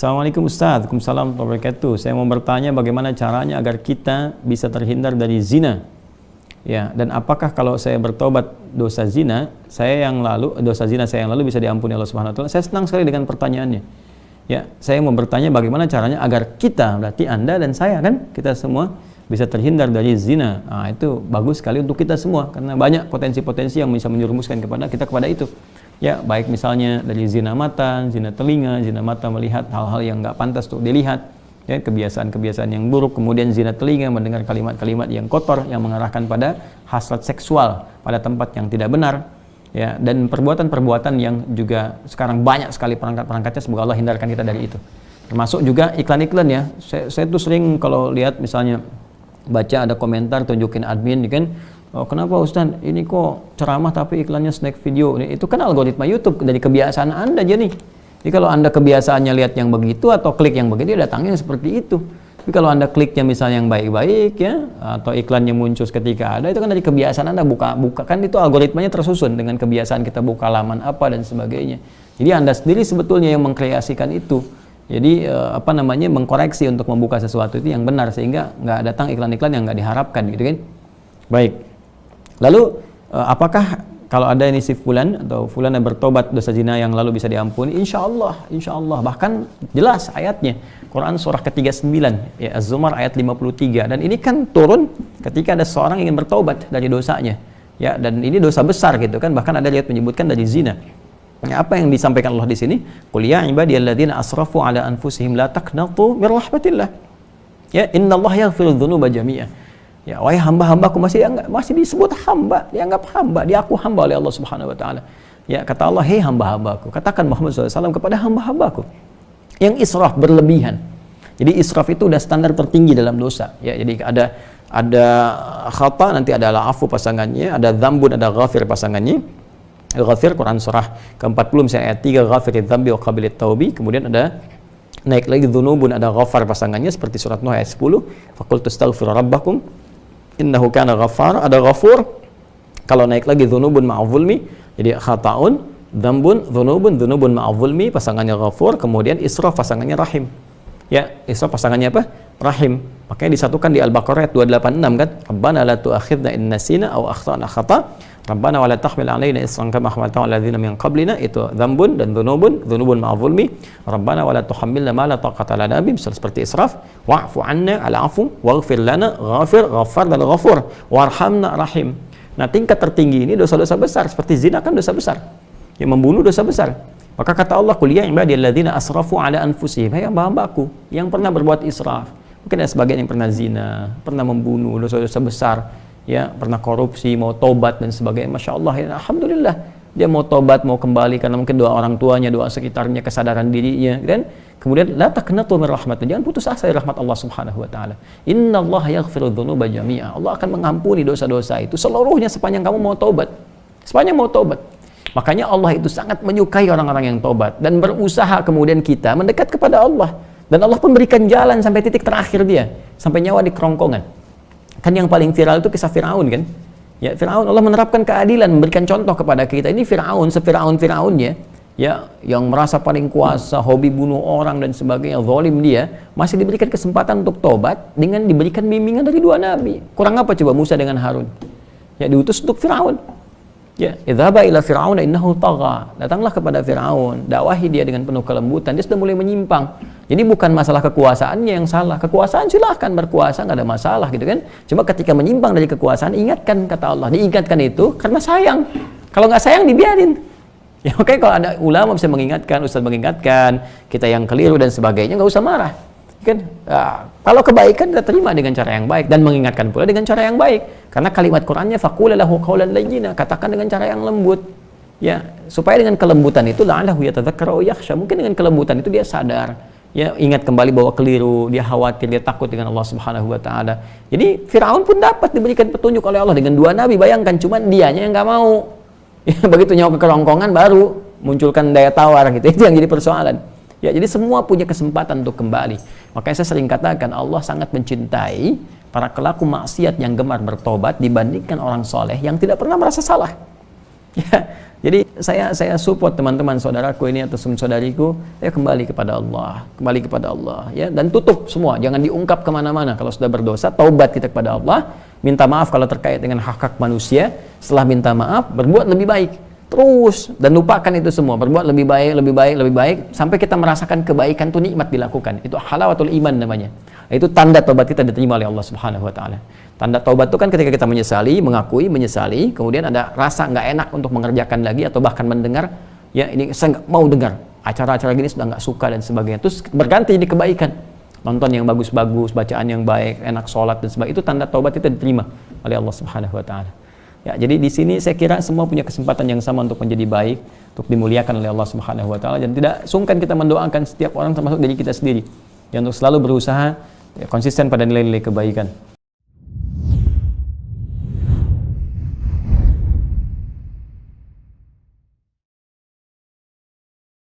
Assalamualaikum Ustaz. Waalaikumsalam warahmatullahi wabarakatuh. Saya mau bertanya bagaimana caranya agar kita bisa terhindar dari zina. Ya, dan apakah kalau saya bertobat dosa zina saya yang lalu bisa diampuni Allah Subhanahu wa taala? Saya senang sekali dengan pertanyaannya. Ya, saya mau bertanya bagaimana caranya agar kita, berarti Anda dan saya kan, kita semua bisa terhindar dari zina. Nah, itu bagus sekali untuk kita semua karena banyak potensi-potensi yang bisa menjerumuskan kita kepada itu. Ya, baik misalnya dari zina mata, zina telinga, zina mata melihat hal-hal yang nggak pantas untuk dilihat, ya, kebiasaan-kebiasaan yang buruk, kemudian zina telinga mendengar kalimat-kalimat yang kotor yang mengarahkan pada hasrat seksual pada tempat yang tidak benar, ya, dan perbuatan-perbuatan yang juga sekarang banyak sekali perangkat-perangkatnya. Semoga Allah hindarkan kita dari itu. Termasuk juga iklan-iklan, ya. Saya tuh sering kalau lihat misalnya baca ada komentar tunjukin admin, kan, oh, kenapa Ustaz ini kok ceramah tapi iklannya snack video? Itu kan algoritma YouTube dari kebiasaan Anda jadi. Jadi kalau Anda kebiasaannya lihat yang begitu atau klik yang begitu, datangnya seperti itu. Tapi kalau Anda kliknya misalnya yang baik-baik, ya, atau iklannya muncul ketika ada, itu kan dari kebiasaan Anda buka kan itu algoritmanya tersusun dengan kebiasaan kita buka laman apa dan sebagainya. Jadi Anda sendiri sebetulnya yang mengkreasikan itu. Jadi mengkoreksi untuk membuka sesuatu itu yang benar sehingga nggak datang iklan-iklan yang nggak diharapkan, gitu kan? Baik. Lalu apakah kalau ada ini si fulan atau fulan yang bertobat dosa zina yang lalu bisa diampuni? Insya Allah. Bahkan jelas ayatnya. Quran surah ke-39, ya, Az-Zumar ayat 53. Dan ini kan turun ketika ada seorang ingin bertobat dari dosanya. Ya, dan ini dosa besar gitu kan. Bahkan ada ayat menyebutkan dari zina. Ya, apa yang disampaikan Allah di sini? Qul ya ibadiyalladzina asrafu ala anfusihim la taqnatu mir rahmatillah. Ya, innallaha yaghfiru dzunuba jami'a. Ya, wahai hamba-hambaku, masih disebut hamba, dianggap hamba, diaku hamba oleh Allah Subhanahu wa taala. Ya, kata Allah, "Hei hamba-hambaku," katakan Muhammad SAW kepada hamba-hambaku yang israf berlebihan. Jadi israf itu udah standar tertinggi dalam dosa. Ya, jadi ada khata, nanti ada afu pasangannya, ada dzambun, ada ghafir pasangannya. Ghafir Quran surah ke-40 misalnya ayat 3, ghafiriz dzambi wa qabilit taubi. Kemudian ada naik lagi dzunubun, ada ghafar pasangannya seperti surat Nuh ayat 10, faqultu astaghfiru rabbakum innahu kana ghaffar. Ada ghafur. Kalau naik lagi dzunubun ma'a zulmi, jadi khata'un, dzambun, dzunubun ma'a zulmi pasangannya ghafur. Kemudian israf pasangannya rahim. Ya, israf pasangannya apa? Rahim. Makanya disatukan di Al-Baqarah ayat 286 kan? Rabbana la tu'akhidna in nasina aw akhtana khata'. Rabbana wa la tahmil 'alaina isran kama hamaltahu 'alal ladzina min qablina. Itu dzambun dan dzunubun ma'a zulmi. Rabbana wa la tuhammilna ma la taqata lana bihi, seperti israf. Wa'fu 'anna, al-'afu, waghfir lana, ghafir, ghaffar dan ghafur, warhamna, rahim. Nah, tingkat tertinggi ini dosa-dosa besar, seperti zina kan dosa besar. Yang membunuh dosa besar. Maka kata Allah, "Qul ya ibadiyalladzina asrafu 'ala anfusihim." Hai hamba-hambaku yang pernah berbuat israf. Mungkin ada sebagian yang pernah zina, pernah membunuh, dosa-dosa besar, ya, pernah korupsi, mau tobat dan sebagainya. Masya Allah, ya, alhamdulillah dia mau tobat, mau kembali karena mungkin doa orang tuanya, doa sekitarnya, kesadaran dirinya, kan? Kemudian la taqnatu min rahmatillah, jangan putus asa dari rahmat Allah Subhanahu wa taala. Innallaha yaghfiru dzunuba jami'a. Allah akan mengampuni dosa-dosa itu seluruhnya sepanjang kamu mau tobat. Sepanjang mau tobat. Makanya Allah itu sangat menyukai orang-orang yang tobat dan berusaha kemudian kita mendekat kepada Allah. Dan Allah pun berikan jalan sampai titik terakhir dia, sampai nyawa di kerongkongan. Kan yang paling viral itu kisah Firaun kan? Ya, Firaun, Allah menerapkan keadilan, memberikan contoh kepada kita. Ini Firaun, se-Firaun-Firaunnya, ya, yang merasa paling kuasa, hobi bunuh orang dan sebagainya, zalim dia, masih diberikan kesempatan untuk tobat dengan diberikan bimbingan dari dua nabi. Kurang apa coba Musa dengan Harun? Ya, diutus untuk Firaun. Ya, idhaba ila fir'auna innahu tagha. Datanglah kepada Firaun, dakwahi dia dengan penuh kelembutan. Dia sudah mulai menyimpang. Jadi bukan masalah kekuasaannya yang salah. Kekuasaan silahkan berkuasa, nggak ada masalah gitu kan. Cuma ketika menyimpang dari kekuasaan, ingatkan kata Allah. Diingatkan itu karena sayang. Kalau nggak sayang dibiarin. Ya, oke, kalau ada ulama bisa mengingatkan, ustaz mengingatkan, kita yang keliru dan sebagainya, nggak usah marah. Kan? Nah, kalau kebaikan kita terima dengan cara yang baik dan mengingatkan pula dengan cara yang baik. Karena kalimat Qur'annya faqul lahu qawlan layyina, katakan dengan cara yang lembut. Ya, supaya dengan kelembutan itu la'allahu yatadzakkaru yakhsha. Mungkin dengan kelembutan itu dia sadar. Ya, ingat kembali bahwa keliru, dia khawatir, dia takut dengan Allah Subhanahu wa taala. Jadi Firaun pun dapat diberikan petunjuk oleh Allah dengan dua nabi. Bayangkan cuman dianya yang enggak mau. Ya, begitu nyawa ke kerongkongan baru munculkan daya tawar gitu. Itu yang jadi persoalan. Ya, jadi semua punya kesempatan untuk kembali. Makanya saya sering katakan Allah sangat mencintai para pelaku maksiat yang gemar bertobat dibandingkan orang soleh yang tidak pernah merasa salah. Ya, jadi saya support teman-teman saudaraku ini atau saudariku, ya kembali kepada Allah, ya, dan tutup semua, jangan diungkap kemana-mana. Kalau sudah berdosa, taubat kita kepada Allah, minta maaf kalau terkait dengan hak-hak manusia. Setelah minta maaf, berbuat lebih baik terus, dan lupakan itu semua, berbuat lebih baik sampai kita merasakan kebaikan itu nikmat dilakukan. Itu halawatul iman namanya. Itu tanda taubat kita diterima oleh Allah Subhanahu wa taala. Tanda taubat itu kan ketika kita menyesali, mengakui, menyesali, kemudian ada rasa nggak enak untuk mengerjakan lagi atau bahkan mendengar, ya ini saya nggak mau dengar, acara-acara gini sudah nggak suka dan sebagainya. Terus berganti jadi kebaikan, nonton yang bagus-bagus, bacaan yang baik, enak sholat dan sebagainya. Itu tanda taubat kita diterima oleh Allah Subhanahu wa taala. Ya, jadi di sini saya kira semua punya kesempatan yang sama untuk menjadi baik, untuk dimuliakan oleh Allah Subhanahu wa taala, dan tidak sungkan kita mendoakan setiap orang termasuk diri kita sendiri, yang untuk selalu berusaha ya, konsisten pada nilai-nilai kebaikan.